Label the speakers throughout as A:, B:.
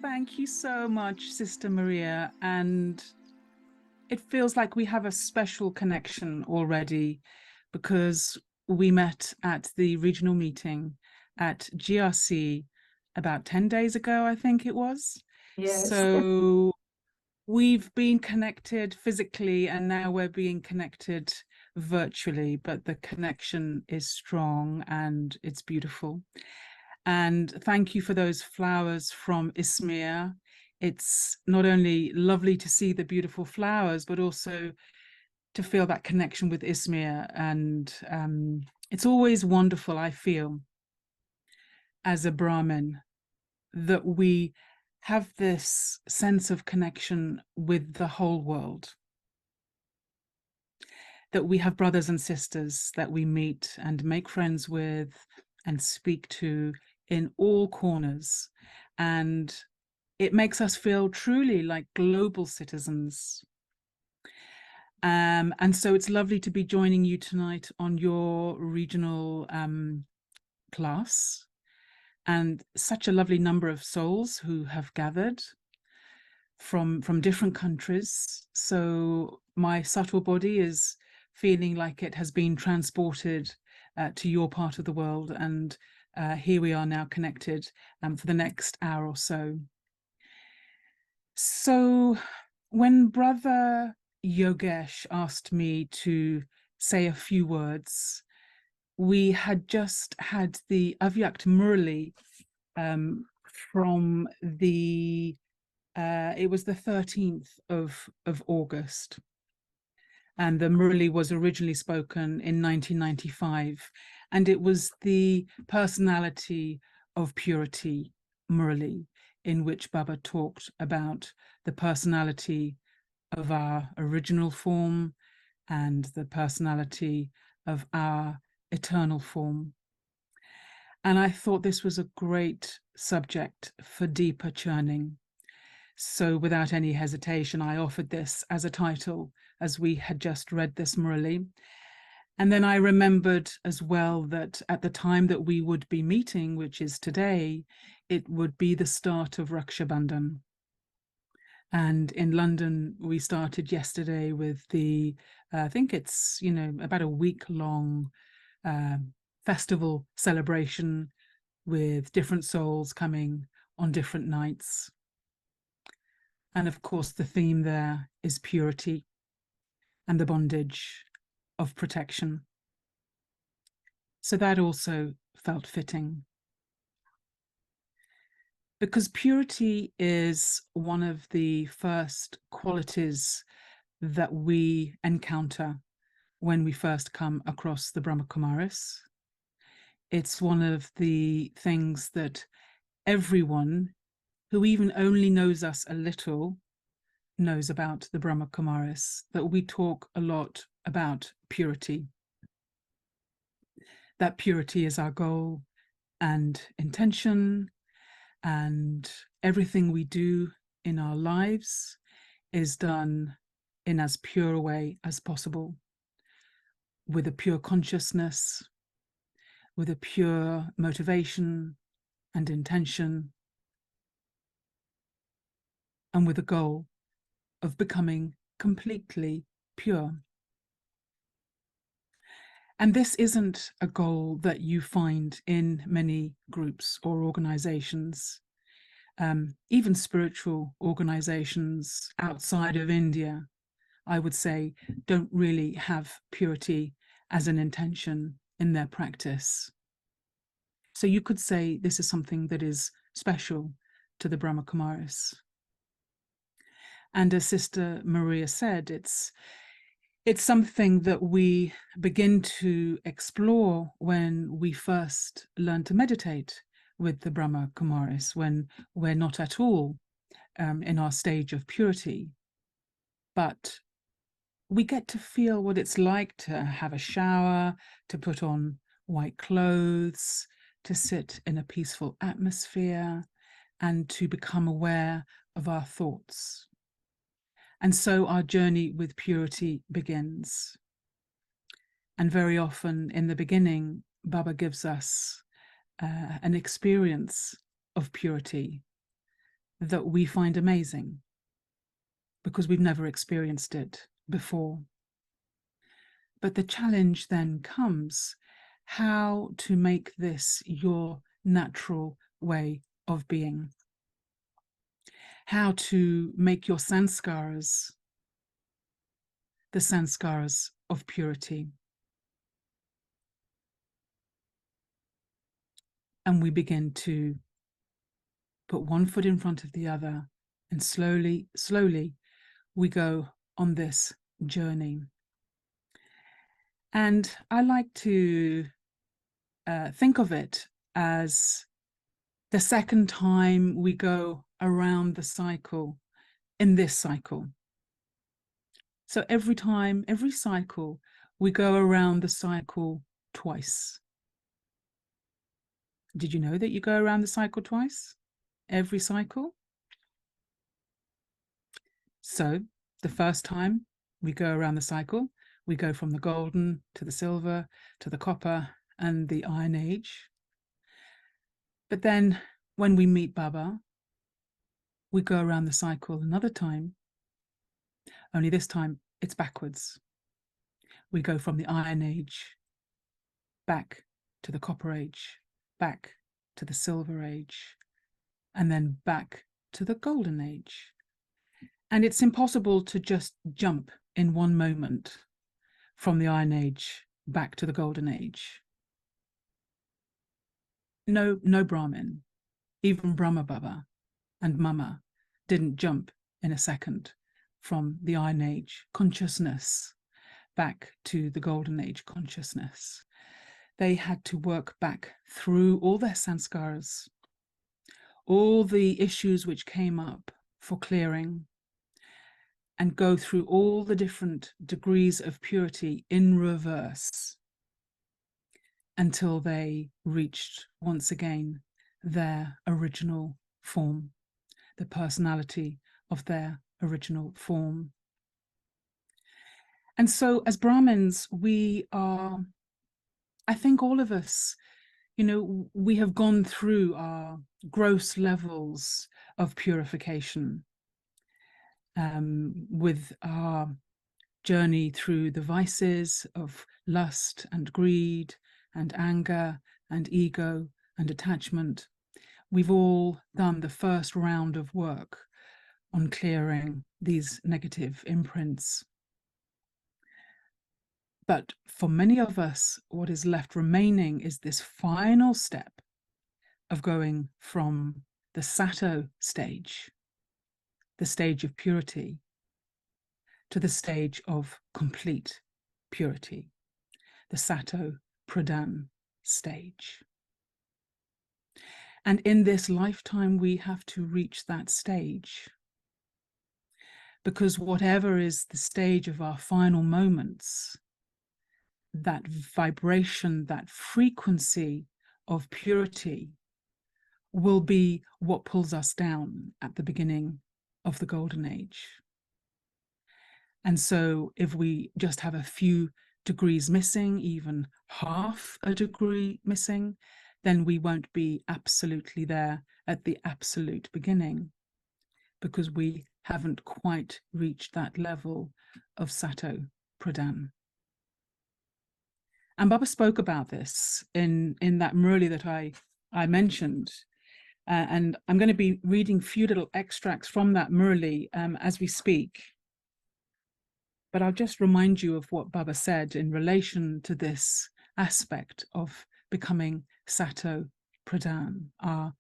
A: Thank you so much, Sister Maria. And it feels like we have a special connection already because we met at the regional meeting at GRC about 10 days ago, I think it was.
B: Yes.
A: So we've been connected physically and now we're being connected virtually, but the connection is strong and it's beautiful. And thank you for those flowers from Izmir. It's not only lovely to see the beautiful flowers, but also to feel that connection with Izmir. And it's always wonderful, I feel, as a Brahmin, that we have this sense of connection with the whole world, that we have brothers and sisters that we meet and make friends with and speak to in all corners. And it makes us feel truly like global citizens. And so it's lovely to be joining you tonight on your regional class, and such a lovely number of souls who have gathered from different countries. So my subtle body is feeling like it has been transported to your part of the world, and here we are now connected for the next hour or so. So when Brother Yogesh asked me to say a few words, we had just had the Avyakt Murali from the, it was the 13th of August. And the Murali was originally spoken in 1995. And it was the personality of purity Murali, in which Baba talked about the personality of our original form and the personality of our eternal form. And I thought this was a great subject for deeper churning. So without any hesitation, I offered this as a title as we had just read this Murali. And then I remembered as well that at the time that we would be meeting, which is today, it would be the start of Raksha Bandhan. And in London, we started yesterday with the, I think it's, about a week-long festival celebration with different souls coming on different nights. And of course, the theme there is purity and the bondage of protection. So that also felt fitting. Because purity is one of the first qualities that we encounter when we first come across the Brahma Kumaris. It's one of the things that everyone who even only knows us a little knows about the Brahma Kumaris, that we talk a lot about purity. That purity is our goal and intention, and everything we do in our lives is done in as pure a way as possible, with a pure consciousness, with a pure motivation and intention, and with a goal of becoming completely pure. And this isn't a goal that you find in many groups or organizations. Even spiritual organizations outside of India, I would say, don't really have purity as an intention in their practice. So you could say this is something that is special to the Brahma Kumaris. And as Sister Maria said, it's something that we begin to explore when we first learn to meditate with the Brahma Kumaris, when we're not at all in our stage of purity. But we get to feel what it's like to have a shower, to put on white clothes, to sit in a peaceful atmosphere, and to become aware of our thoughts. And so our journey with purity begins. And very often in the beginning, Baba gives us an experience of purity, that we find amazing because we've never experienced it before. But the challenge then comes how to make this your natural way of being, how to make your sanskaras the sanskaras of purity. And we begin to put one foot in front of the other, and slowly, slowly, we go on this journey. And I like to think of it as the second time we go around the cycle in this cycle. So every time, every cycle, we go around the cycle twice. Did you know that you go around the cycle twice? Every cycle? So the first time we go around the cycle, we go from the golden to the silver to the copper and the Iron Age. But then when we meet Baba, we go around the cycle another time, only this time it's backwards. We go from the Iron Age back to the Copper Age, back to the Silver Age, and then back to the Golden Age. And it's impossible to just jump in one moment from the Iron Age back to the Golden Age. No Brahmin, even Brahma Baba and Mama didn't jump in a second from the Iron Age consciousness back to the Golden Age consciousness. They had to work back through all their sanskaras, all the issues which came up for clearing, and go through all the different degrees of purity in reverse until they reached once again their original form, the personality of their original form. And so as Brahmins, we are, I think all of us, you know, we have gone through our gross levels of purification with our journey through the vices of lust and greed and anger and ego and attachment. We've all done the first round of work on clearing these negative imprints. But for many of us, what is left remaining is this final step of going from the Sato stage, the stage of purity, to the stage of complete purity, the Sato Pradhan stage. And in this lifetime, we have to reach that stage, because whatever is the stage of our final moments, that vibration, that frequency of purity will be what pulls us down at the beginning of the Golden Age. And so if we just have a few degrees missing, even half a degree missing, then we won't be absolutely there at the absolute beginning, because we haven't quite reached that level of Sato Pradhan. And Baba spoke about this in that Murli that I mentioned. And I'm going to be reading a few little extracts from that Murli as we speak. But I'll just remind you of what Baba said in relation to this aspect of becoming Sato Pradhan, our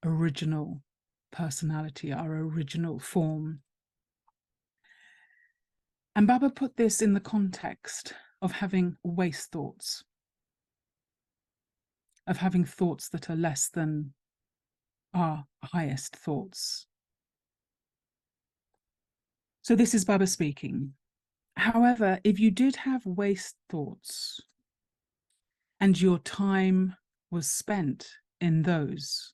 A: original personality, our original form. And Baba put this in the context of having waste thoughts, of having thoughts that are less than our highest thoughts. So this is Baba speaking. However, if you did have waste thoughts and your time was spent in those,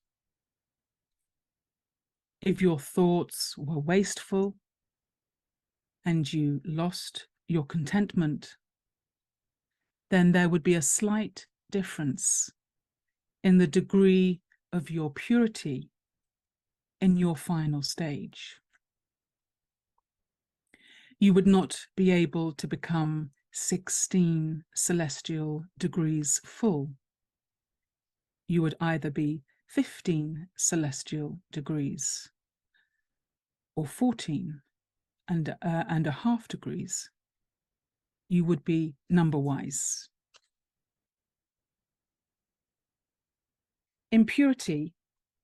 A: if your thoughts were wasteful and you lost your contentment, then there would be a slight difference in the degree of your purity in your final stage. You would not be able to become 16 celestial degrees full. You would either be 15 celestial degrees or 14 and a half degrees. You would be number-wise. Impurity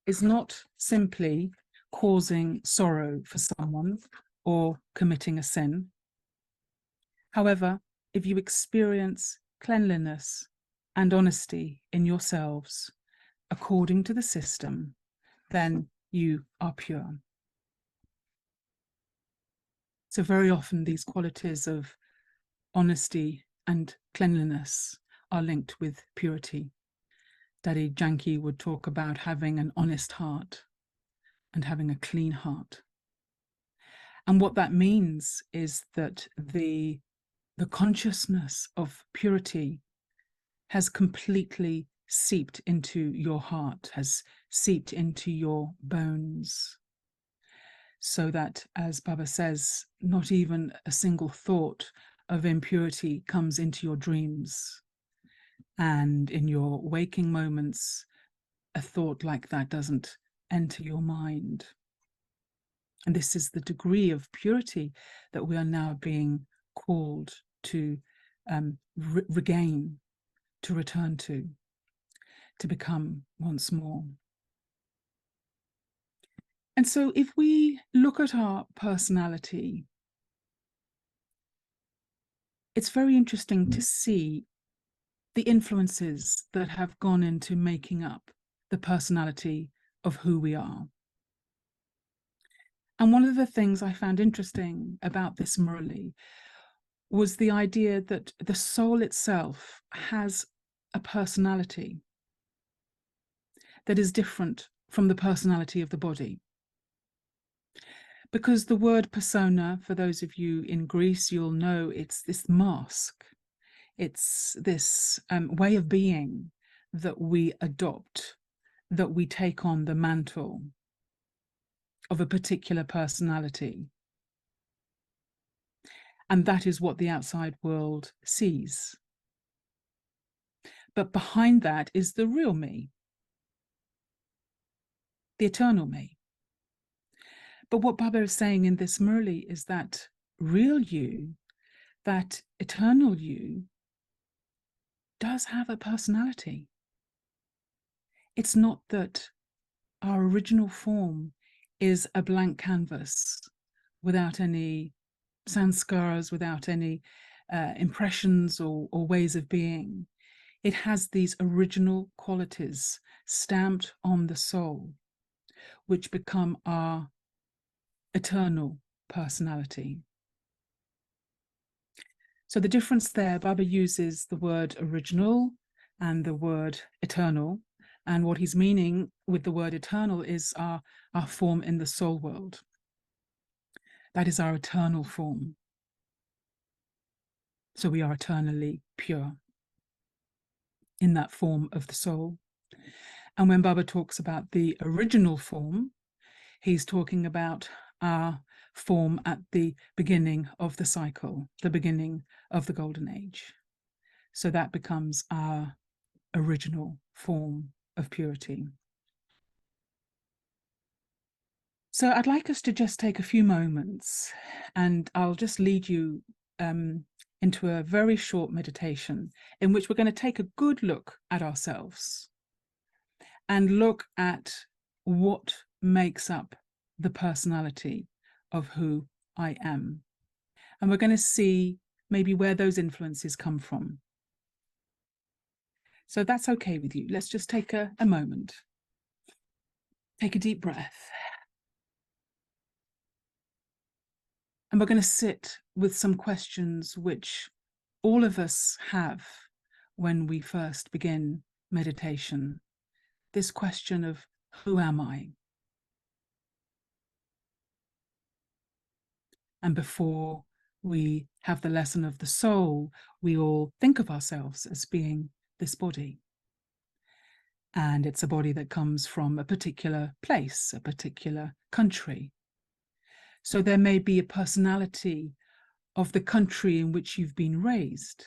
A: is not simply causing sorrow for someone or committing a sin. However, if you experience cleanliness and honesty in yourselves according to the system, then you are pure. So very often these qualities of honesty and cleanliness are linked with purity. Daddy Janki would talk about having an honest heart and having a clean heart. And what that means is that the consciousness of purity has completely seeped into your heart, has seeped into your bones, so that, as Baba says, not even a single thought of impurity comes into your dreams. And in your waking moments, a thought like that doesn't enter your mind. And this is the degree of purity that we are now being called to regain, to return to become once more. And so if we look at our personality, it's very interesting to see the influences that have gone into making up the personality of who we are. And one of the things I found interesting about this Murali was the idea that the soul itself has a personality that is different from the personality of the body. Because the word persona, for those of you in Greece, you'll know it's this mask. It's this way of being that we adopt, that we take on the mantle of a particular personality. And that is what the outside world sees. But behind that is the real me, the eternal me. But what Baba is saying in this Murli is that real you, that eternal you, does have a personality. It's not that our original form is a blank canvas without any sanskaras, without any impressions or ways of being. It has these original qualities stamped on the soul, which become our eternal personality. So the difference there, Baba uses the word original and the word eternal. And what he's meaning with the word eternal is our form in the soul world. That is our eternal form. So we are eternally pure in that form of the soul. And when Baba talks about the original form, he's talking about our form at the beginning of the cycle, the beginning of the golden age. So that becomes our original form of purity. So I'd like us to just take a few moments, and I'll just lead you into a very short meditation in which we're going to take a good look at ourselves and look at what makes up the personality of who I am. And we're going to see maybe where those influences come from. So that's okay with you. Let's just take a moment. Take a deep breath. And we're going to sit with some questions which all of us have when we first begin meditation. This question of, who am I? And before we have the lesson of the soul, we all think of ourselves as being this body. And it's a body that comes from a particular place, a particular country. So there may be a personality of the country in which you've been raised,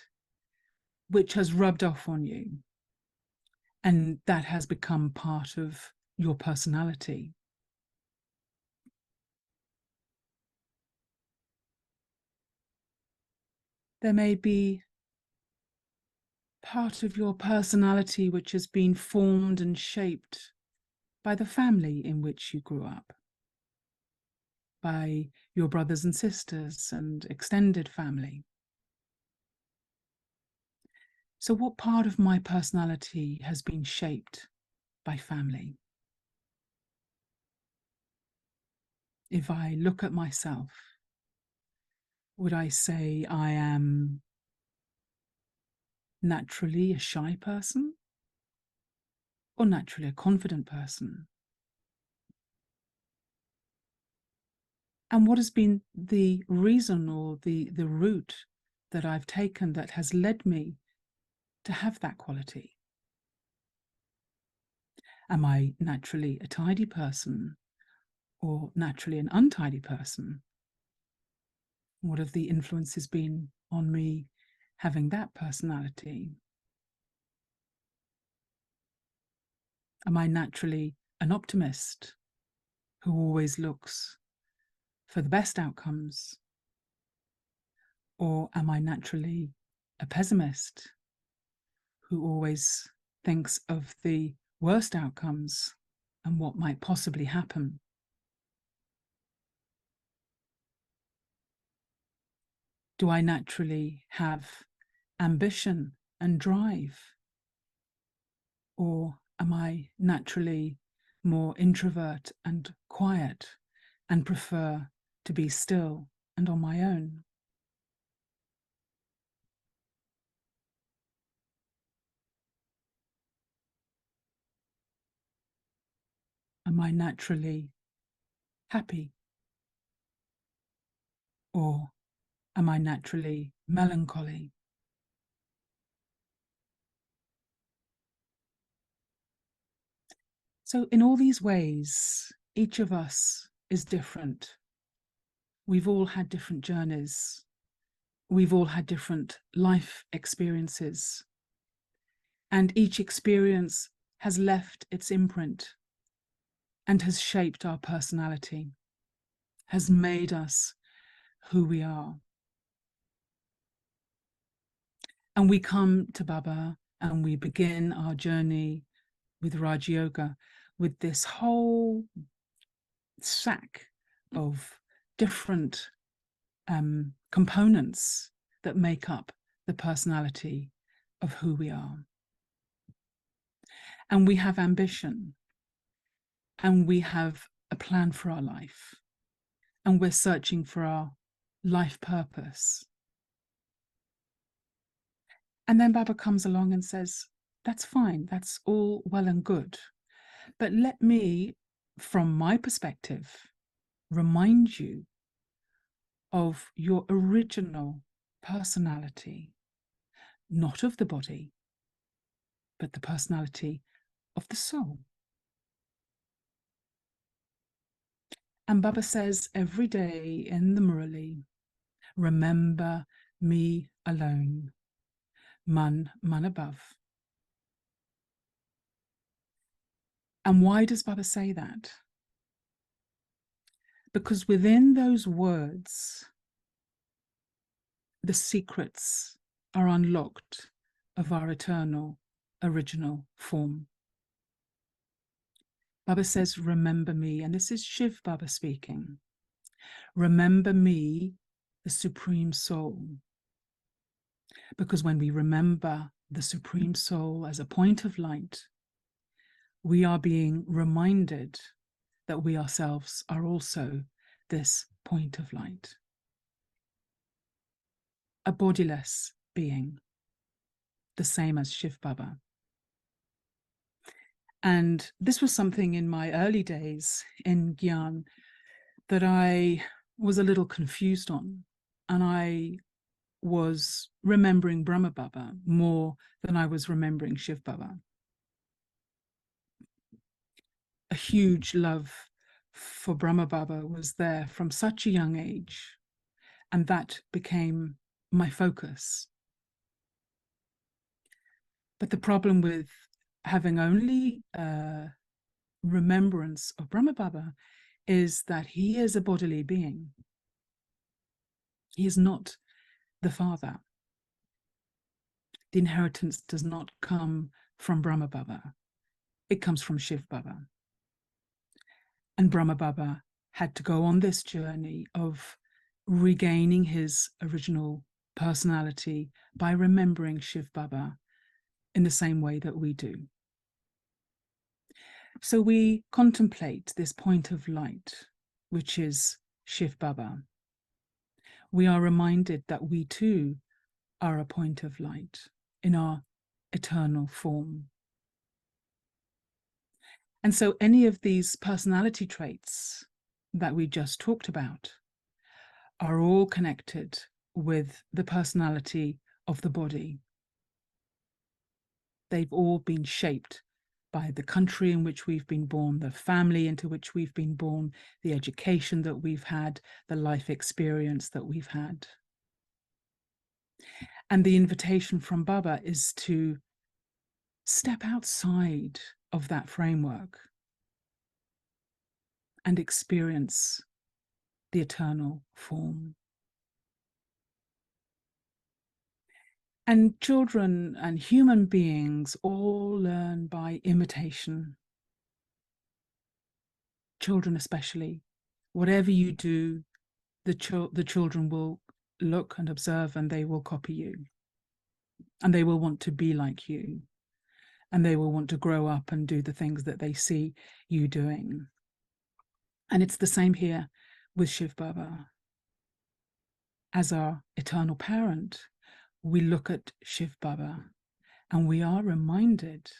A: which has rubbed off on you. And that has become part of your personality. There may be part of your personality which has been formed and shaped by the family in which you grew up, by your brothers and sisters and extended family. So what part of my personality has been shaped by family? If I look at myself, would I say I am naturally a shy person or naturally a confident person? And what has been the reason or the route that I've taken that has led me to have that quality? Am I naturally a tidy person or naturally an untidy person? What have the influences been on me having that personality? Am I naturally an optimist who always looks for the best outcomes? Or am I naturally a pessimist who always thinks of the worst outcomes and what might possibly happen? Do I naturally have ambition and drive? Or am I naturally more introvert and quiet and prefer to be still and on my own? Am I naturally happy? Or am I naturally melancholy? So in all these ways, each of us is different. We've all had different journeys. We've all had different life experiences. And each experience has left its imprint and has shaped our personality, has made us who we are. And we come to Baba and we begin our journey with Raj Yoga with this whole sack of different components that make up the personality of who we are. And we have ambition, and we have a plan for our life, and we're searching for our life purpose. And then Baba comes along and says, that's fine, that's all well and good, but let me, from my perspective, remind you of your original personality, not of the body, but the personality of the soul. And Baba says every day in the Murali, remember me alone, man above. And why does Baba say that? Because within those words, the secrets are unlocked of our eternal original form. Baba says, remember me, and this is Shiv Baba speaking. Remember me, the Supreme Soul. Because when we remember the Supreme Soul as a point of light, we are being reminded that we ourselves are also this point of light. A bodiless being, the same as Shiv Baba. And this was something in my early days in Gyan that I was a little confused on. And I was remembering Brahma Baba more than I was remembering Shiv Baba. huge love for Brahma Baba was there from such a young age, and that became my focus. But the problem with having only remembrance of Brahma Baba is that he is a bodily being. He is not the father. The inheritance does not come from Brahma Baba. It comes from Shiv Baba. And Brahma Baba had to go on this journey of regaining his original personality by remembering Shiv Baba in the same way that we do. So we contemplate this point of light, which is Shiv Baba. We are reminded that we too are a point of light in our eternal form. And so any of these personality traits that we just talked about are all connected with the personality of the body. They've all been shaped by the country in which we've been born, the family into which we've been born, the education that we've had, the life experience that we've had. And the invitation from Baba is to step outside of that framework and experience the eternal form. And children and human beings all learn by imitation. Children especially. Whatever you do, the children will look and observe, and they will copy you. And they will want to be like you. And they will want to grow up and do the things that they see you doing. And it's the same here with Shiv Baba. As our eternal parent, we look at Shiv Baba and we are reminded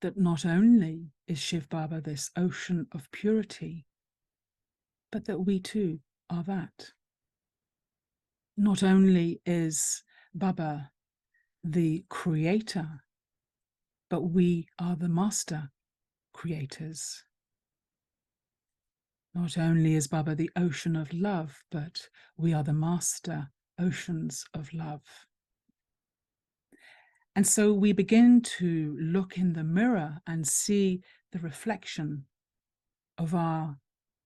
A: that not only is Shiv Baba this ocean of purity, but that we too are that. Not only is Baba the creator, but we are the master creators. Not only is Baba the ocean of love, but we are the master oceans of love. And so we begin to look in the mirror and see the reflection of our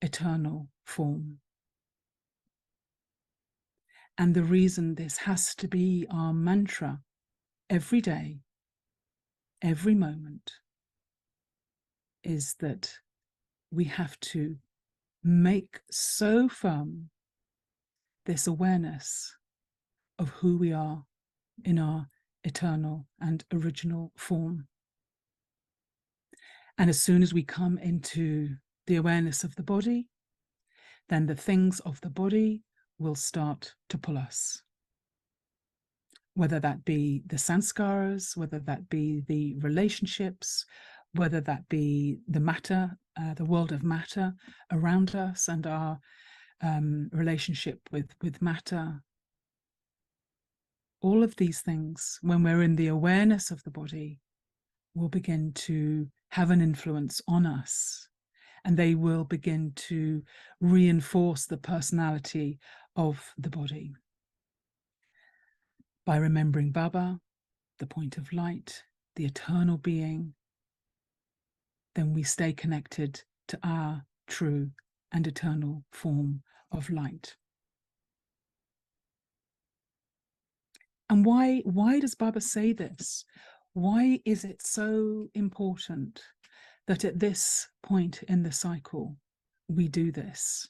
A: eternal form. And the reason this has to be our mantra every day, every moment, is that we have to make so firm this awareness of who we are in our eternal and original form. And as soon as we come into the awareness of the body, then the things of the body will start to pull us. Whether that be the sanskaras, whether that be the relationships, whether that be the matter, the world of matter around us and our relationship with matter. All of these things, when we're in the awareness of the body, will begin to have an influence on us, and they will begin to reinforce the personality of the body. By remembering Baba, the point of light, the eternal being, then we stay connected to our true and eternal form of light. And why does Baba say this? Why is it so important that at this point in the cycle, we do this?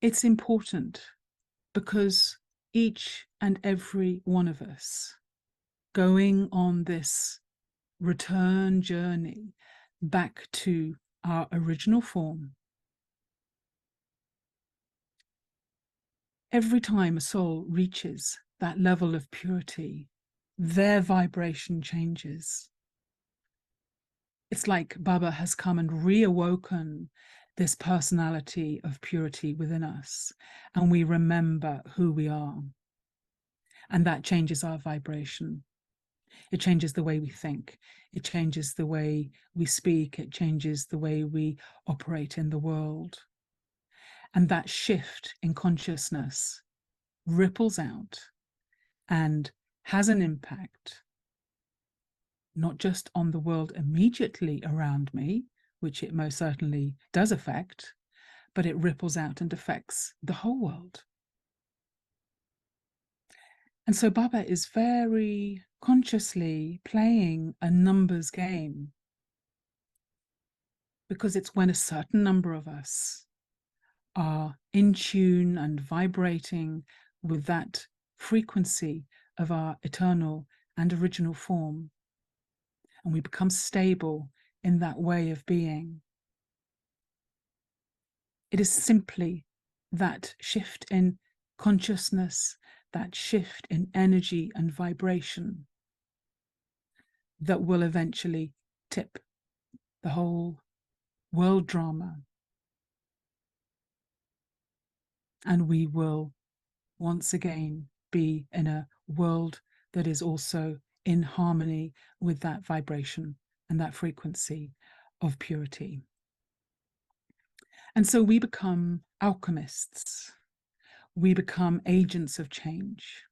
A: It's important because each and every one of us going on this return journey back to our original form, every time a soul reaches that level of purity, their vibration changes. It's like Baba has come and reawoken this personality of purity within us, and we remember who we are. And that changes our vibration. It changes the way we think. It changes the way we speak. It changes the way we operate in the world. And that shift in consciousness ripples out and has an impact, not just on the world immediately around me, which it most certainly does affect, but it ripples out and affects the whole world. And so Baba is very consciously playing a numbers game, because it's when a certain number of us are in tune and vibrating with that frequency of our eternal and original form, and we become stable in that way of being. It is simply that shift in consciousness, that shift in energy and vibration that will eventually tip the whole world drama. And we will once again be in a world that is also in harmony with that vibration and that frequency of purity. And so we become alchemists. We become agents of change.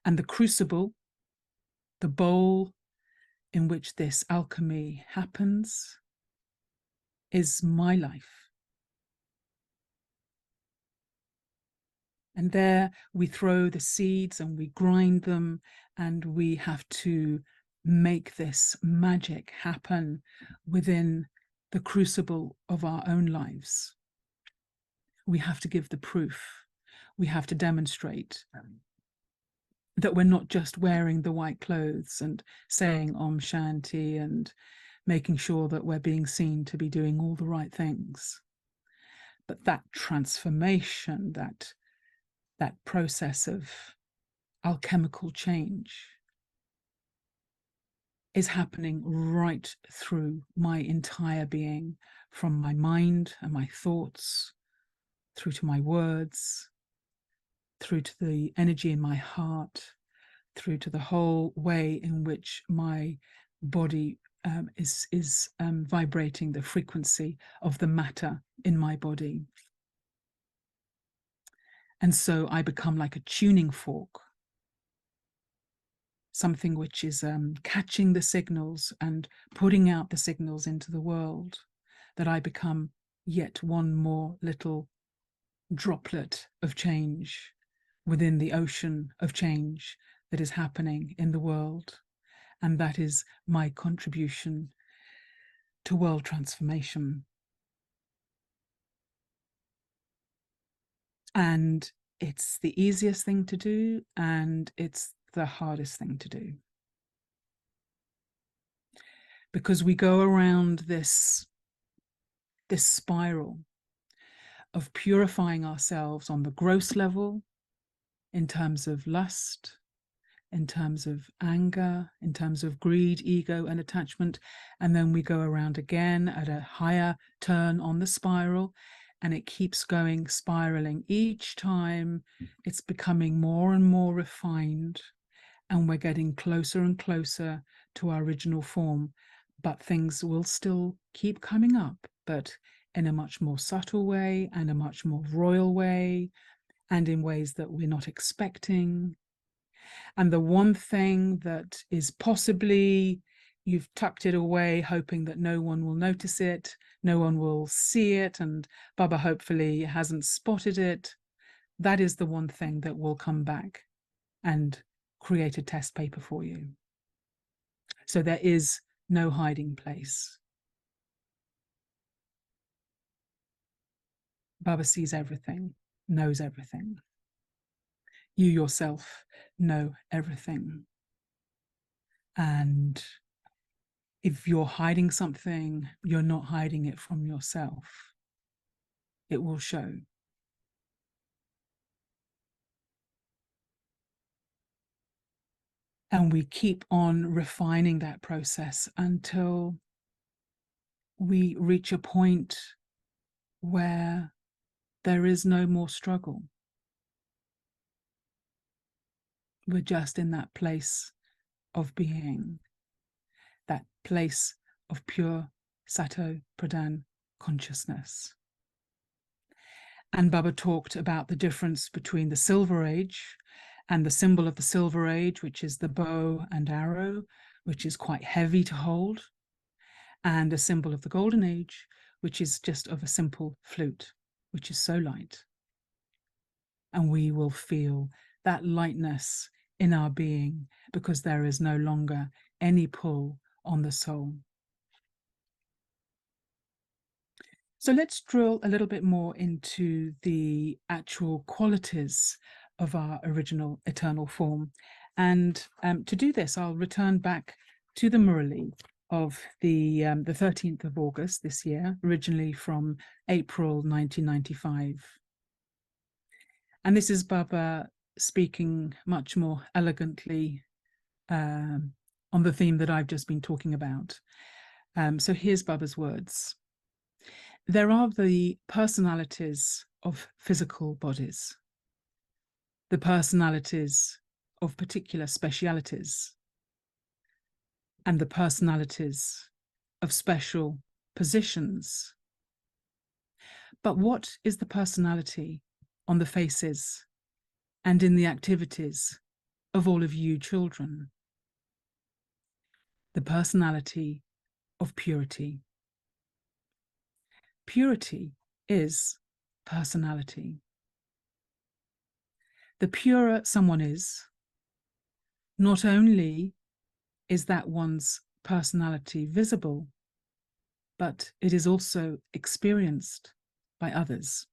A: And the crucible, the bowl in which this alchemy happens, is my life. And there we throw the seeds and we grind them, and we have to make this magic happen within the crucible of our own lives. We have to give the proof. We have to demonstrate that we're not just wearing the white clothes and saying Om Shanti and making sure that we're being seen to be doing all the right things. But that transformation, that process of alchemical change is happening right through my entire being, from my mind and my thoughts, through to my words, through to the energy in my heart, through to the whole way in which my body is vibrating the frequency of the matter in my body. And so I become like a tuning fork, something which is catching the signals and putting out the signals into the world, that I become yet one more little droplet of change within the ocean of change that is happening in the world. And that is my contribution to world transformation. And it's the easiest thing to do, and it's the hardest thing to do. Because we go around this spiral of purifying ourselves on the gross level, in terms of lust, in terms of anger, in terms of greed, ego, and attachment. And then we go around again at a higher turn on the spiral, and it keeps going, spiraling. Each time it's becoming more and more refined, and we're getting closer and closer to our original form. But things will still keep coming up, but in a much more subtle way and a much more royal way, and in ways that we're not expecting. And the one thing that is possibly you've tucked it away, hoping that no one will notice it, no one will see it, and Baba hopefully hasn't spotted it, that is the one thing that will come back and create a test paper for you. So there is no hiding place. Baba sees everything, knows everything. You yourself know everything. And if you're hiding something, you're not hiding it from yourself. It will show. And we keep on refining that process until we reach a point where there is no more struggle. We're just in that place of being, that place of pure Sato Pradhan consciousness. And Baba talked about the difference between the Silver Age and the symbol of the Silver Age, which is the bow and arrow, which is quite heavy to hold, and a symbol of the Golden Age, which is just of a simple flute, which is so light. And we will feel that lightness in our being because there is no longer any pull on the soul. So let's drill a little bit more into the actual qualities of our original eternal form. And to do this, I'll return back to the Murali of the 13th of August this year, originally from April 1995. And this is Baba speaking much more elegantly on the theme that I've just been talking about. So here's Baba's words. There are the personalities of physical bodies, the personalities of particular specialities, and the personalities of special positions. But what is the personality on the faces and in the activities of all of you children? The personality of purity. Purity is personality. The purer someone is, not only is that one's personality visible, but it is also experienced by others.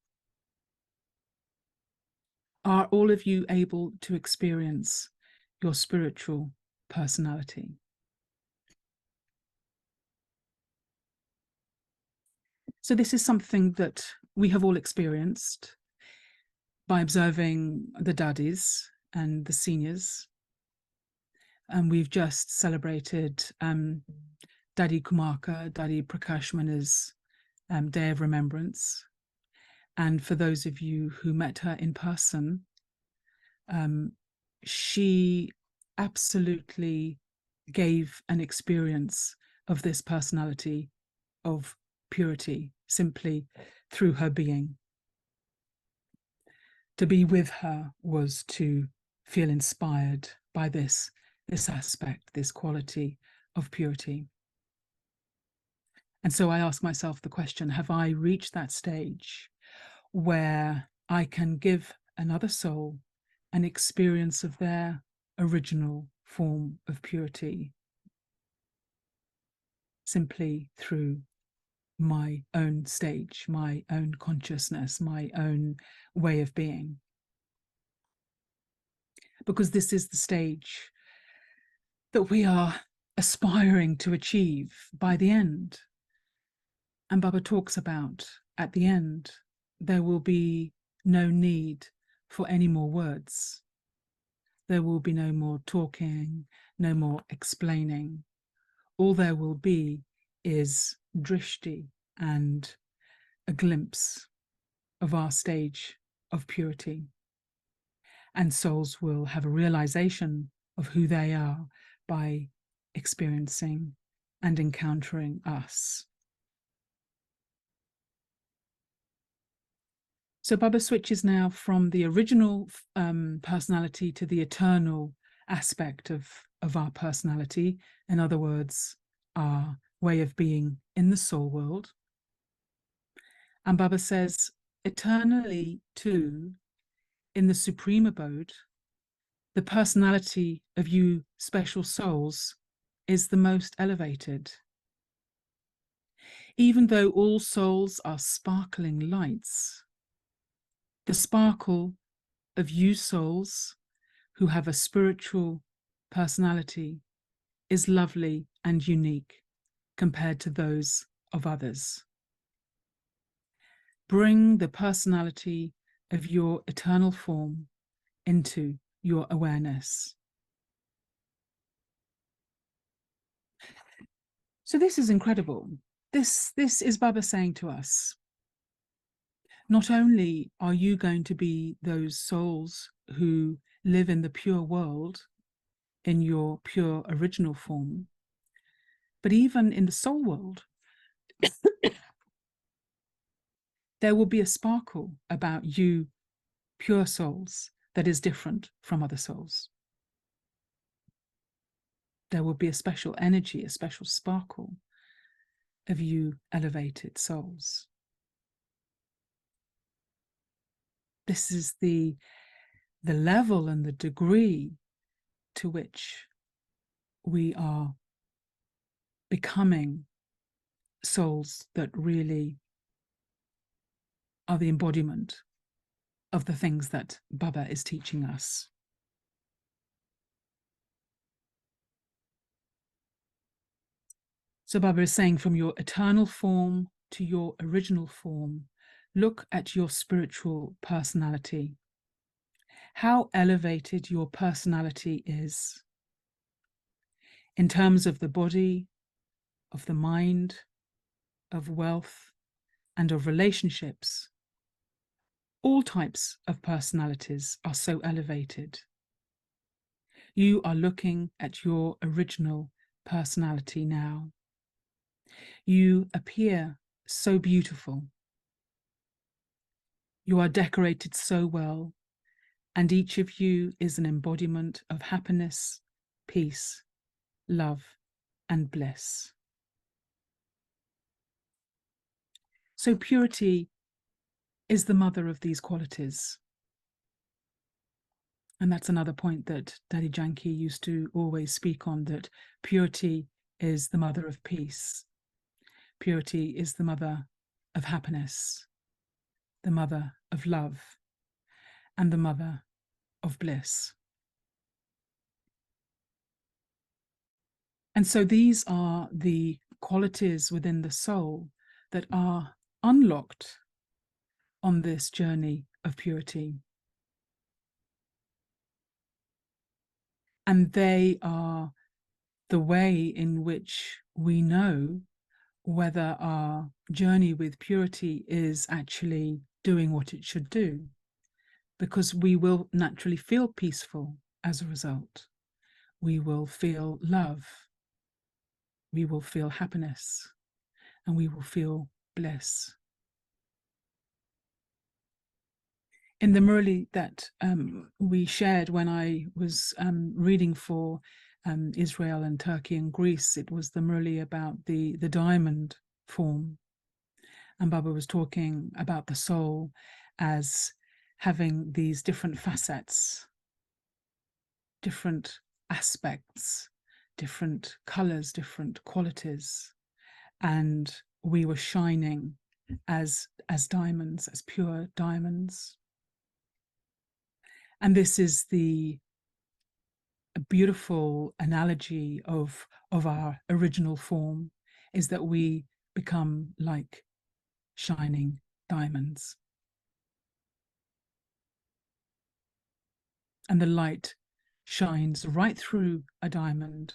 A: Are all of you able to experience your spiritual personality? So this is something that we have all experienced by observing the daddies and the seniors. And we've just celebrated Daddy Kumaka, Daddy Prakash Mana's Day of Remembrance. And for those of you who met her in person, she absolutely gave an experience of this personality of purity simply through her being. To be with her was to feel inspired by this aspect, this quality of purity. And so I ask myself the question, have I reached that stage where I can give another soul an experience of their original form of purity simply through my own stage, my own consciousness, my own way of being? Because this is the stage that we are aspiring to achieve by the end. And Baba talks about at the end, there will be no need for any more words. There will be no more talking, no more explaining. All there will be is drishti and a glimpse of our stage of purity. And souls will have a realization of who they are by experiencing and encountering us. So Baba switches now from the original personality to the eternal aspect of our personality. In other words, our way of being in the soul world. And Baba says, eternally too, in the supreme abode, the personality of you special souls is the most elevated. Even though all souls are sparkling lights, the sparkle of you souls who have a spiritual personality is lovely and unique compared to those of others. Bring the personality of your eternal form into your awareness. So this is incredible. This is Baba saying to us, not only are you going to be those souls who live in the pure world, in your pure original form. But even in the soul world, there will be a sparkle about you, pure souls, that is different from other souls. There will be a special energy, a special sparkle of you elevated souls. This is the level and the degree to which we are becoming souls that really are the embodiment of the things that Baba is teaching us. So Baba is saying, from your eternal form to your original form, look at your spiritual personality. How elevated your personality is in terms of the body, of the mind, of wealth, and of relationships. All types of personalities are so elevated. You are looking at your original personality now. You appear so beautiful. You are decorated so well, and each of you is an embodiment of happiness, peace, love, and bliss. So purity is the mother of these qualities. And that's another point that Daddy Janki used to always speak on, that purity is the mother of peace. Purity is the mother of happiness, the mother of love, and the mother of bliss. And so these are the qualities within the soul that are unlocked on this journey of purity. And they are the way in which we know whether our journey with purity is actually doing what it should do, because we will naturally feel peaceful as a result. We will feel love, we will feel happiness, and we will feel bliss. In the Murli that we shared when I was reading for Israel and Turkey and Greece, it was the Murli about the diamond form. And Baba was talking about the soul as having these different facets, different aspects, different colors, different qualities. And we were shining as diamonds, as pure diamonds. And this is the beautiful analogy of our original form, is that we become like shining diamonds. And the light shines right through a diamond.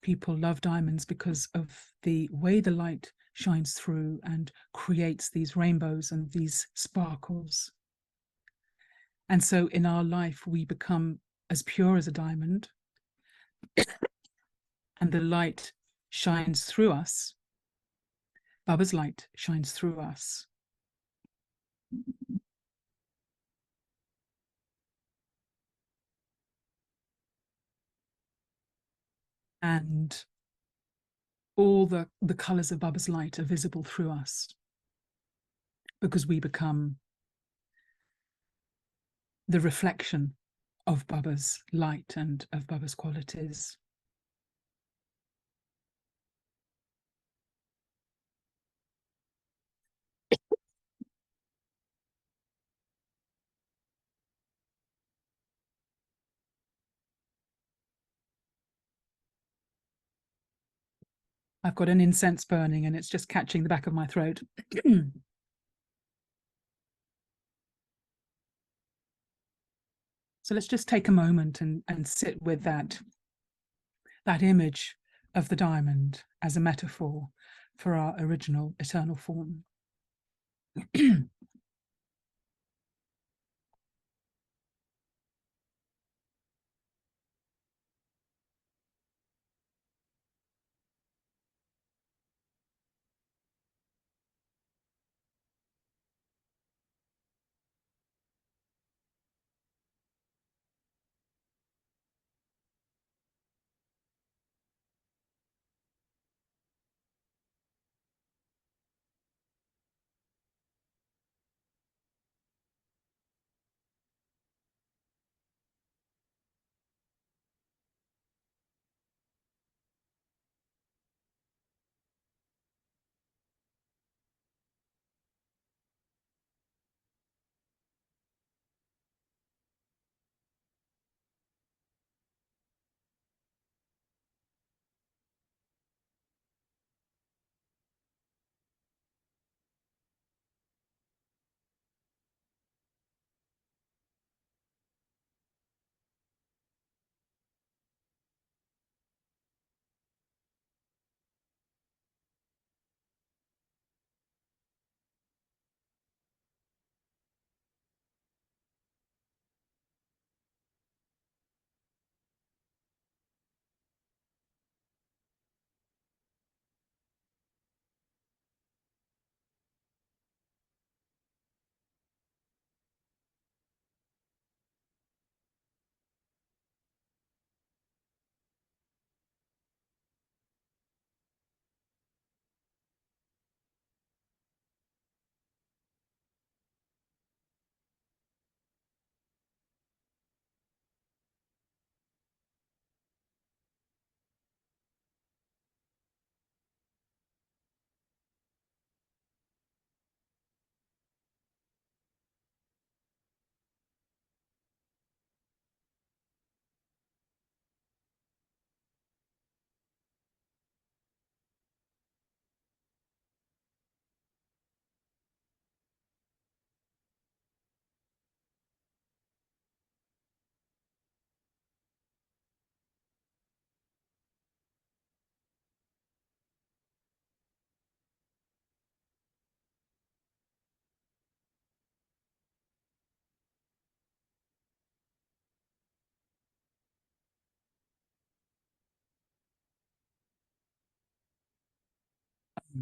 A: People love diamonds because of the way the light shines through and creates these rainbows and these sparkles. And so in our life, we become as pure as a diamond, and the light shines through us. Baba's light shines through us. And all the colors of Baba's light are visible through us, because we become the reflection of Baba's light and of Baba's qualities. I've got an incense burning and it's just catching the back of my throat. So let's just take a moment and sit with that image of the diamond as a metaphor for our original eternal form.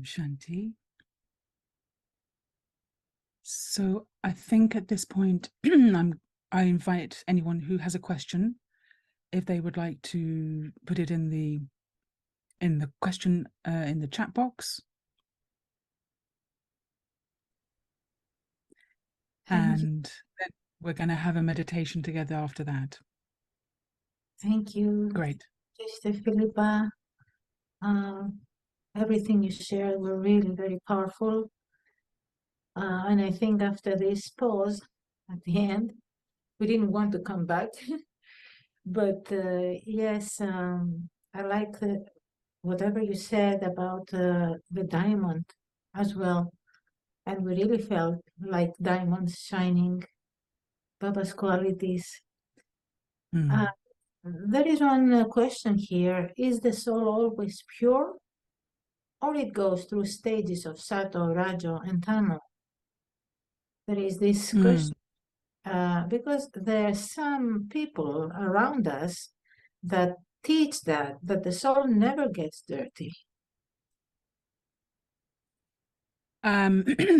A: Shanti. So I think at this point, I invite anyone who has a question, if they would like to put it in the question in the chat box. And then we're going to have a meditation together after that.
B: Thank you.
A: Great.
B: Sister Philippa. Everything you shared were really very powerful. And I think after this pause at the end, we didn't want to come back. But yes, I like whatever you said about the diamond as well. And we really felt like diamonds shining, Baba's qualities.
A: Mm.
B: There is one question here. Is the soul always pure? Or it goes through stages of Sato, Rajo, and Tamo? There is this question because there are some people around us that teach that the soul never gets dirty.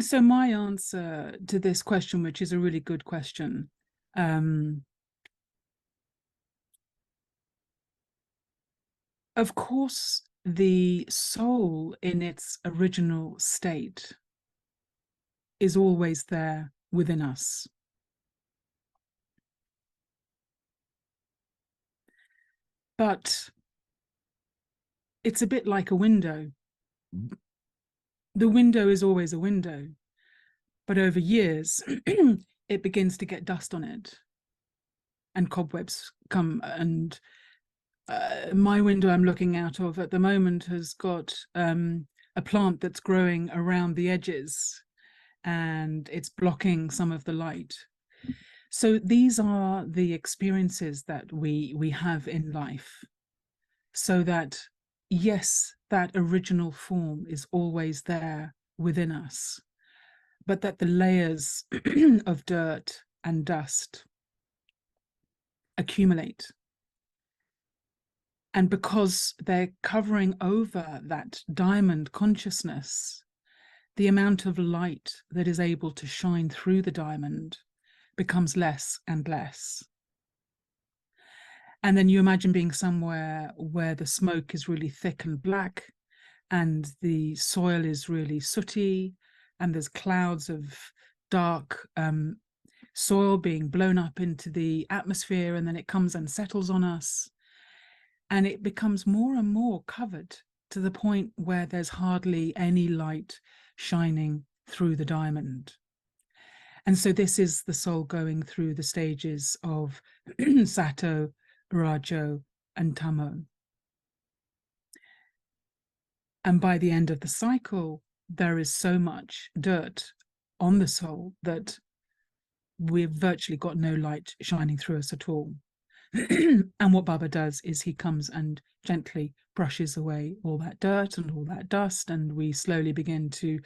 A: So my answer to this question, which is a really good question, of course, the soul in its original state is always there within us. But it's a bit like a window. The window is always a window, but over years, it begins to get dust on it and cobwebs come. And my window I'm looking out of at the moment has got a plant that's growing around the edges, and it's blocking some of the light. So these are the experiences that we have in life. So that, yes, that original form is always there within us, but that the layers of dirt and dust accumulate. And because they're covering over that diamond consciousness, the amount of light that is able to shine through the diamond becomes less and less. And then you imagine being somewhere where the smoke is really thick and black, and the soil is really sooty, and there's clouds of dark soil being blown up into the atmosphere, and then it comes and settles on us. And it becomes more and more covered to the point where there's hardly any light shining through the diamond. And so this is the soul going through the stages of Sato, Rajo, and Tamo. And by the end of the cycle, there is so much dirt on the soul that we've virtually got no light shining through us at all. And what Baba does is he comes and gently brushes away all that dirt and all that dust, and we slowly begin to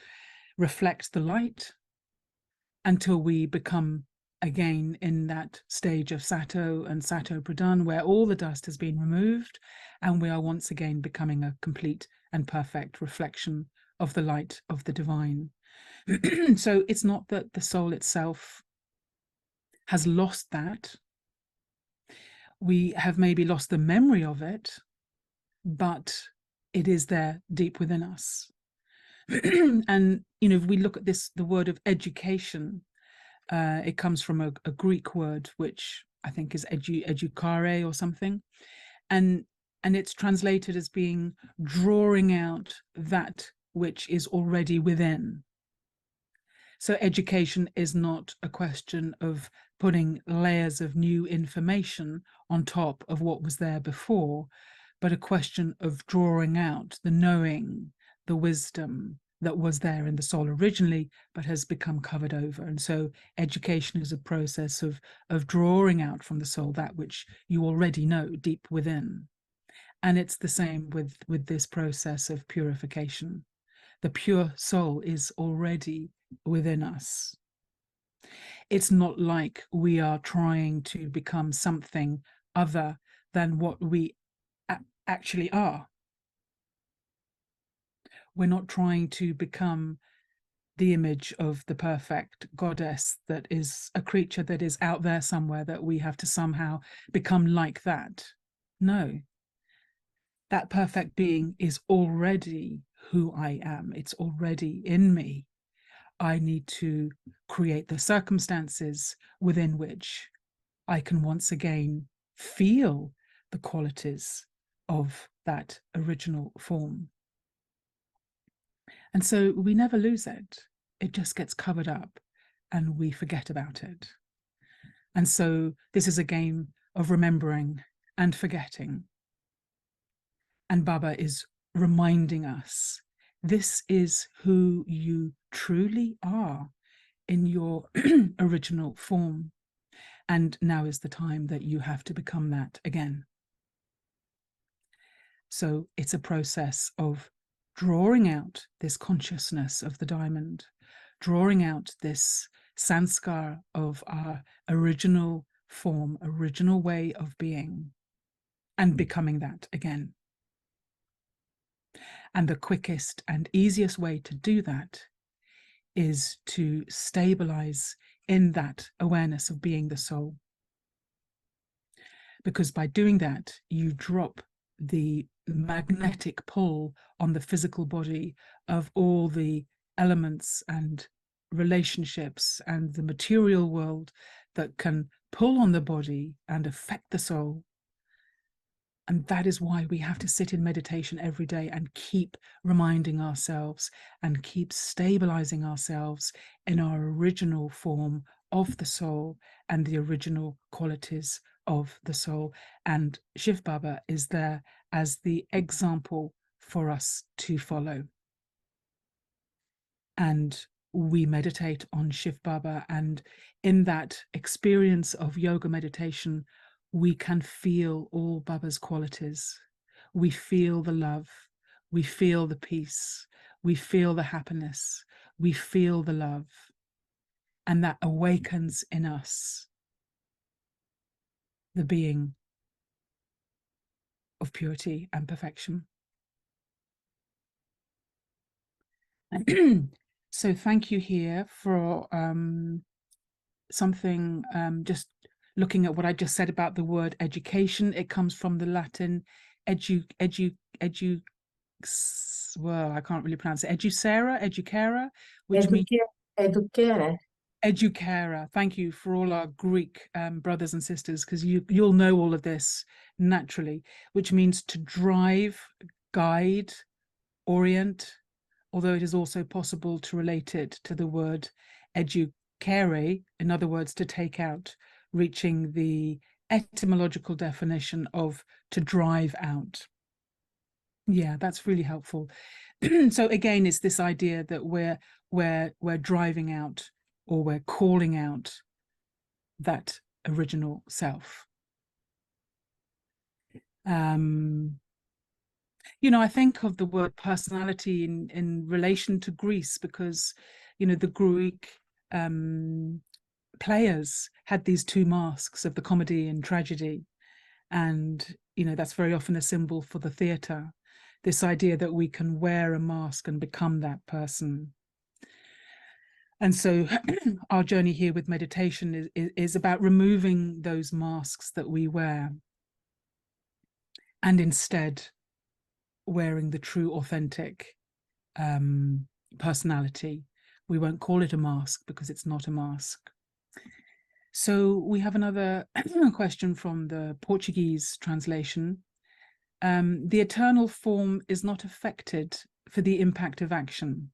A: reflect the light until we become again in that stage of Sato and Sato Pradhan, where all the dust has been removed, and we are once again becoming a complete and perfect reflection of the light of the divine. So it's not that the soul itself has lost that. We have maybe lost the memory of it, but it is there deep within us. And, you know, if we look at this, the word of education, it comes from a Greek word, which I think is educare or something. And it's translated as being drawing out that which is already within. So education is not a question of putting layers of new information on top of what was there before, but a question of drawing out the knowing, the wisdom that was there in the soul originally, but has become covered over. And so education is a process of drawing out from the soul that which you already know deep within. And it's the same with this process of purification. The pure soul is already within us. It's not like we are trying to become something other than what we actually are. We're not trying to become the image of the perfect goddess that is a creature that is out there somewhere that we have to somehow become like that. No, that perfect being is already who I am. It's already in me. I need to create the circumstances within which I can once again feel the qualities of that original form. And so we never lose it. It just gets covered up and we forget about it. And so this is a game of remembering and forgetting. And Baba is reminding us, this is who you truly are in your original form. And now is the time that you have to become that again. So it's a process of drawing out this consciousness of the diamond, drawing out this sanskar of our original form, original way of being, and becoming that again. And the quickest and easiest way to do that is to stabilize in that awareness of being the soul. Because by doing that, you drop the magnetic pull on the physical body of all the elements and relationships and the material world that can pull on the body and affect the soul. And that is why we have to sit in meditation every day and keep reminding ourselves and keep stabilizing ourselves in our original form of the soul and the original qualities of the soul. And Shiv Baba is there as the example for us to follow. And we meditate on Shiv Baba, and in that experience of yoga meditation, we can feel all Baba's qualities. We feel the love, we feel the peace, we feel the happiness, we feel the love, and that awakens in us the being of purity and perfection. So thank you here for something, just looking at what I just said about the word education. It comes from the Latin well, I can't really pronounce it. Educera, which means
B: Educare.
A: educara. Thank you for all our Greek brothers and sisters, because you'll know all of this naturally, which means to drive, guide, orient, although it is also possible to relate it to the word educare, in other words, to take out, reaching the etymological definition of to drive out. Yeah, that's really helpful. So again, it's this idea that we're driving out, or we're calling out that original self. You know, I think of the word personality in relation to Greece, because, you know, the Greek players had these two masks of the comedy and tragedy. And, you know, that's very often a symbol for the theatre, this idea that we can wear a mask and become that person. And so our journey here with meditation is about removing those masks that we wear, and instead wearing the true, authentic personality. We won't call it a mask because it's not a mask. So we have another question from the Portuguese translation. The eternal form is not affected for the impact of action.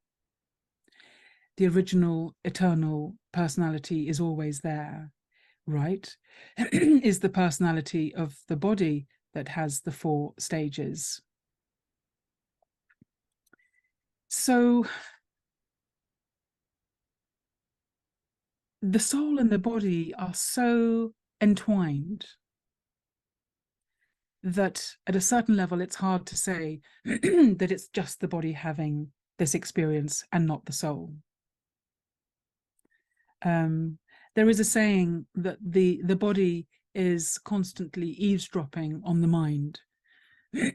A: The original eternal personality is always there, right? Is the personality of the body that has the 4 stages. So the soul and the body are so entwined that at a certain level, it's hard to say that it's just the body having this experience and not the soul. There is a saying that the body is constantly eavesdropping on the mind.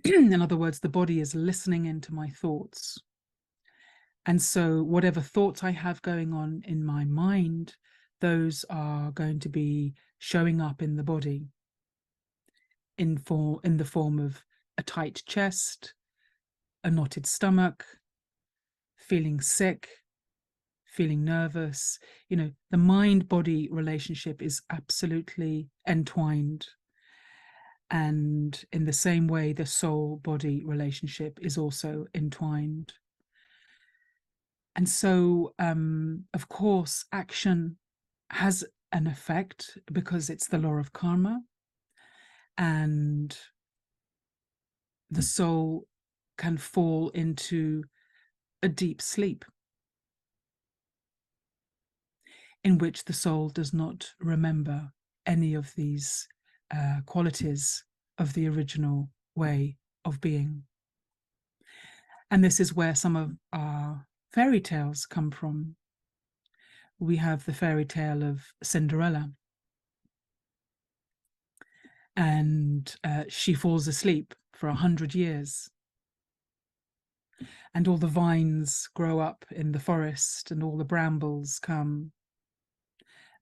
A: In other words, the body is listening into my thoughts. And so whatever thoughts I have going on in my mind, those are going to be showing up in the body in the form of a tight chest, a knotted stomach, feeling sick, feeling nervous. You know, the mind-body relationship is absolutely entwined. And in the same way, the soul-body relationship is also entwined. And so, of course, action has an effect because it's the law of karma. And the soul can fall into a deep sleep in which the soul does not remember any of these qualities of the original way of being. And this is where some of our fairy tales come from. We have the fairy tale of Cinderella. And she falls asleep for 100 years. And all the vines grow up in the forest and all the brambles come.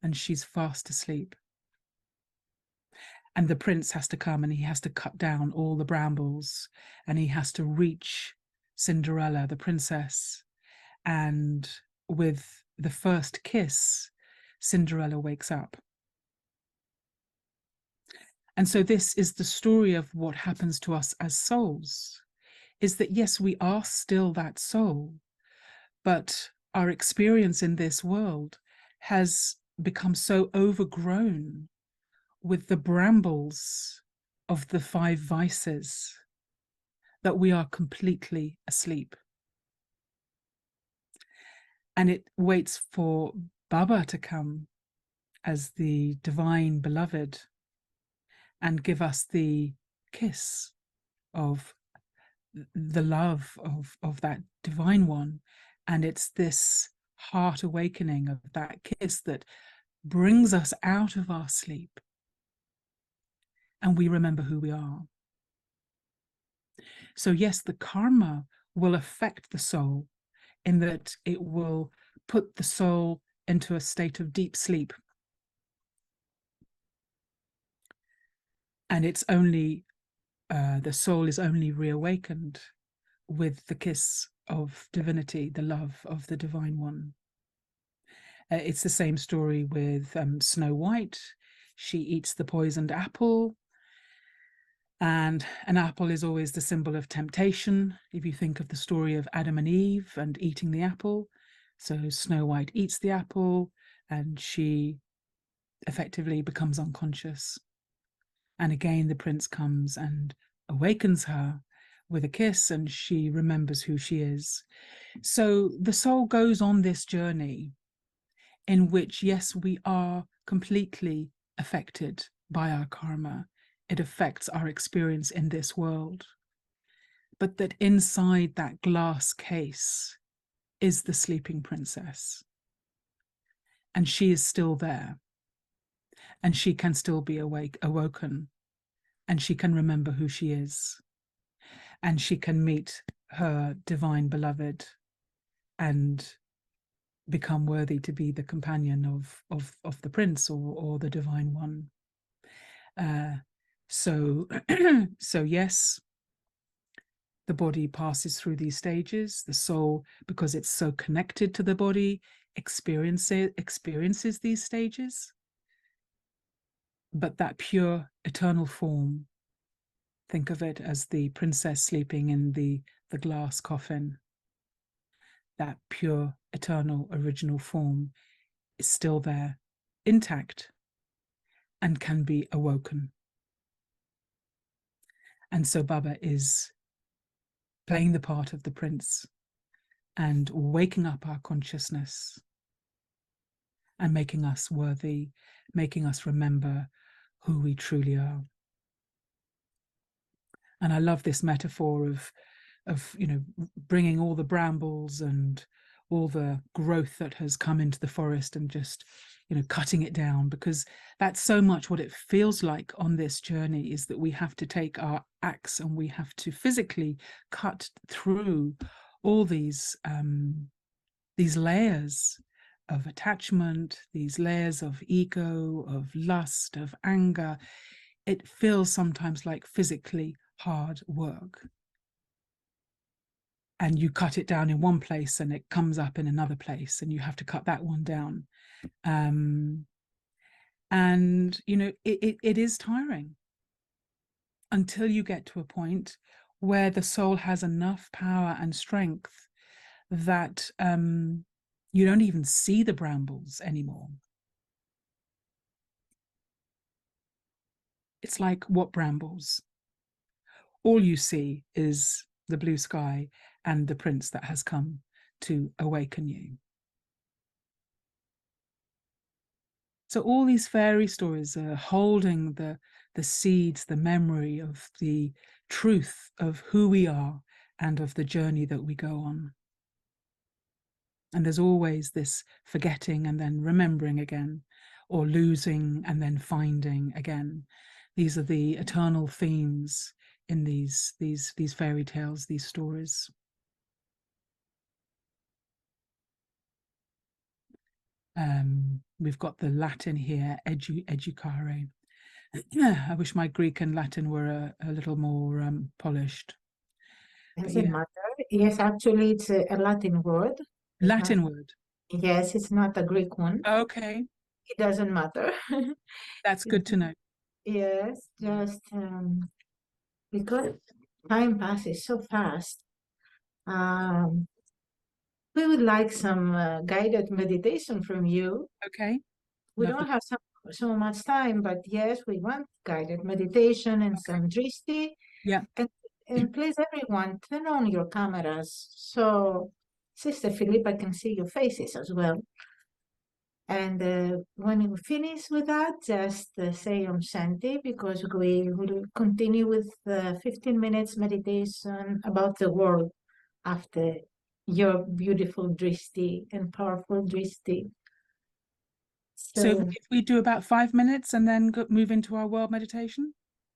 A: And she's fast asleep. And the prince has to come and he has to cut down all the brambles and he has to reach Cinderella, the princess. And with the first kiss, Cinderella wakes up. And so this is the story of what happens to us as souls, is that yes, we are still that soul, but our experience in this world has become so overgrown with the brambles of the 5 vices that we are completely asleep. And it waits for Baba to come as the divine beloved and give us the kiss of the love of that divine one. And it's this heart awakening of that kiss that brings us out of our sleep and we remember who we are. So yes, the karma will affect the soul in that it will put the soul into a state of deep sleep. And it's only, the soul is only reawakened with the kiss of divinity, the love of the divine one. It's the same story with Snow White. She eats the poisoned apple, and an apple is always the symbol of temptation. If you think of the story of Adam and Eve and eating the apple, so Snow White eats the apple and she effectively becomes unconscious. And again, the prince comes and awakens her with a kiss and she remembers who she is. So the soul goes on this journey in which, yes, we are completely affected by our karma. It affects our experience in this world. But that inside that glass case is the sleeping princess. And she is still there. And she can still be awoken. And she can remember who she is. And she can meet her divine beloved and become worthy to be the companion of the prince or the divine one. So yes, the body passes through these stages. The soul, because it's so connected to the body, experiences these stages. But that pure eternal form, think of it as the princess sleeping in the glass coffin. That pure, eternal, original form is still there, intact, and can be awoken. And so Baba is playing the part of the prince and waking up our consciousness and making us worthy, making us remember who we truly are. And I love this metaphor of bringing all the brambles and all the growth that has come into the forest and just cutting it down, because that's so much what it feels like on this journey, is that we have to take our axe and we have to physically cut through all these layers of attachment, these layers of ego, of lust, of anger. It feels sometimes like physically hard work. And you cut it down in one place and it comes up in another place, and you have to cut that one down. And, you know, it is tiring until you get to a point where the soul has enough power and strength that you don't even see the brambles anymore. It's like, what brambles? All you see is the blue sky and the prince that has come to awaken you. So all these fairy stories are holding the seeds, the memory of the truth of who we are and of the journey that we go on. And there's always this forgetting and then remembering again, or losing and then finding again. These are the eternal themes in these fairy tales, these stories. We've got the Latin here, educare. I wish my Greek and Latin were a little more polished.
B: Doesn't matter. Yes, actually, it's a Latin word. It's not,
A: Latin word.
B: yes, it's not a Greek one.
A: Okay,
B: It doesn't matter.
A: that's good to know.
B: Yes, just because time passes so fast. Um, we would like some guided meditation from you.
A: Okay,
B: We don't
A: lovely.
B: have so much time, but yes, we want guided meditation and
A: Okay.
B: some drishti.
A: Yeah.
B: And please, everyone, turn on your cameras so Sister Philippa can see your faces as well. And when you finish with that, just say Om Shanti, because we will continue with 15 minutes meditation about the world after your beautiful drishti and powerful drishti.
A: So
B: So,
A: if we do about 5 minutes and then move into our world meditation,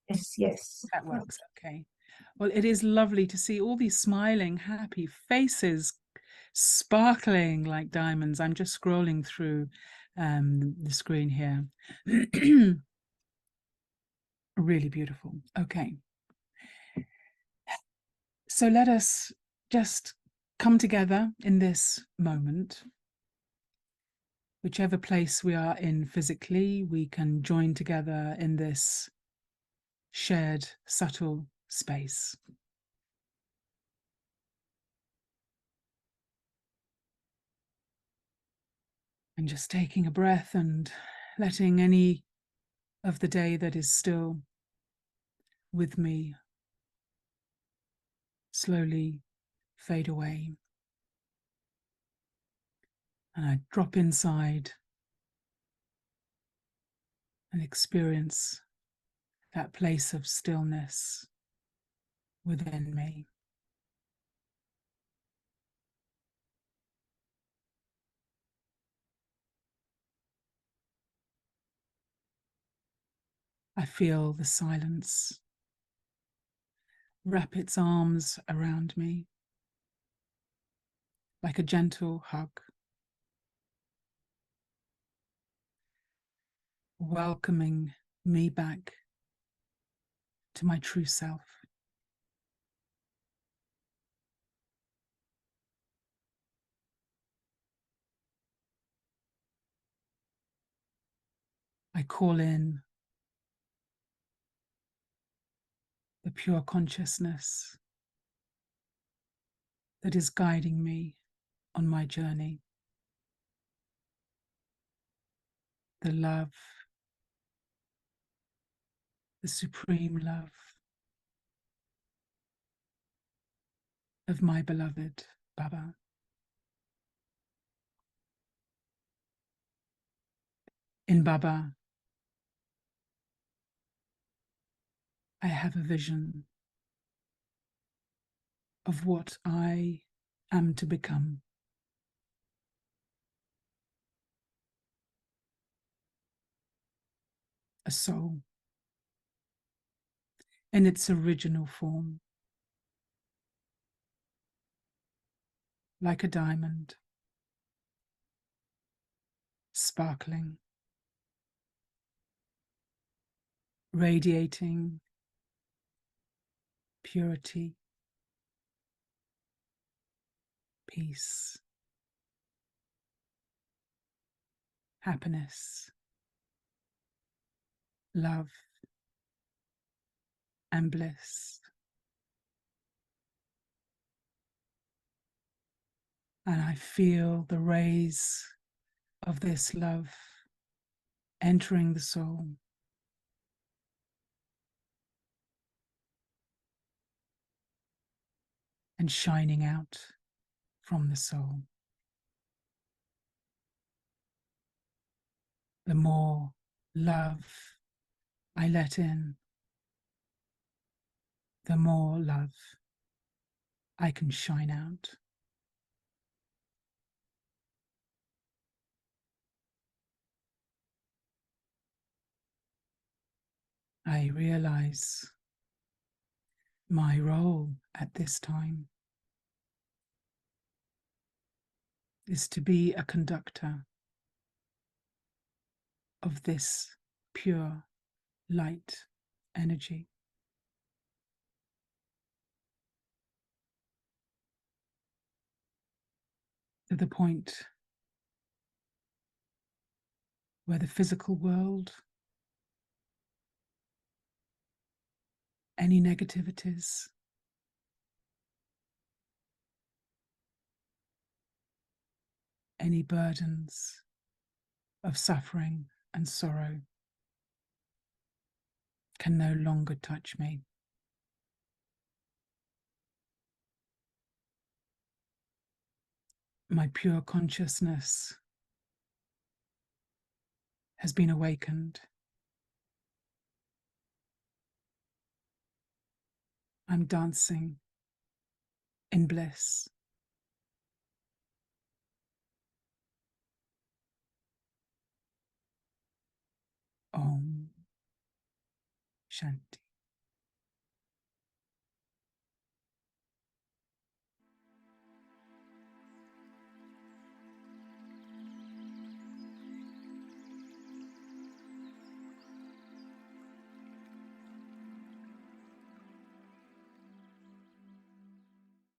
B: yes, yes.
A: that works. Okay. Well, it is lovely to see all these smiling, happy faces, sparkling like diamonds. I'm just scrolling through the screen here. Really beautiful. Okay. So let us just come together in this moment. Whichever place we are in physically, we can join together in this shared, subtle space. And just taking a breath and letting any of the day that is still with me slowly fade away. And I drop inside and experience that place of stillness within me. I feel the silence wrap its arms around me like a gentle hug, welcoming me back to my true self. I call in the pure consciousness that is guiding me on my journey. The love, the supreme love of my beloved Baba. In Baba, I have a vision of what I am to become. A soul in its original form. like a diamond, sparkling, radiating purity, peace, happiness, love, and bliss. And I feel the rays of this love entering the soul, and shining out from the soul. The more love I let in, the more love I can shine out. I realize my role at this time is to be a conductor of this pure light energy. To the point where the physical world, any negativities, any burdens of suffering and sorrow can no longer touch me. My pure consciousness has been awakened. I'm dancing in bliss. Om Shanti.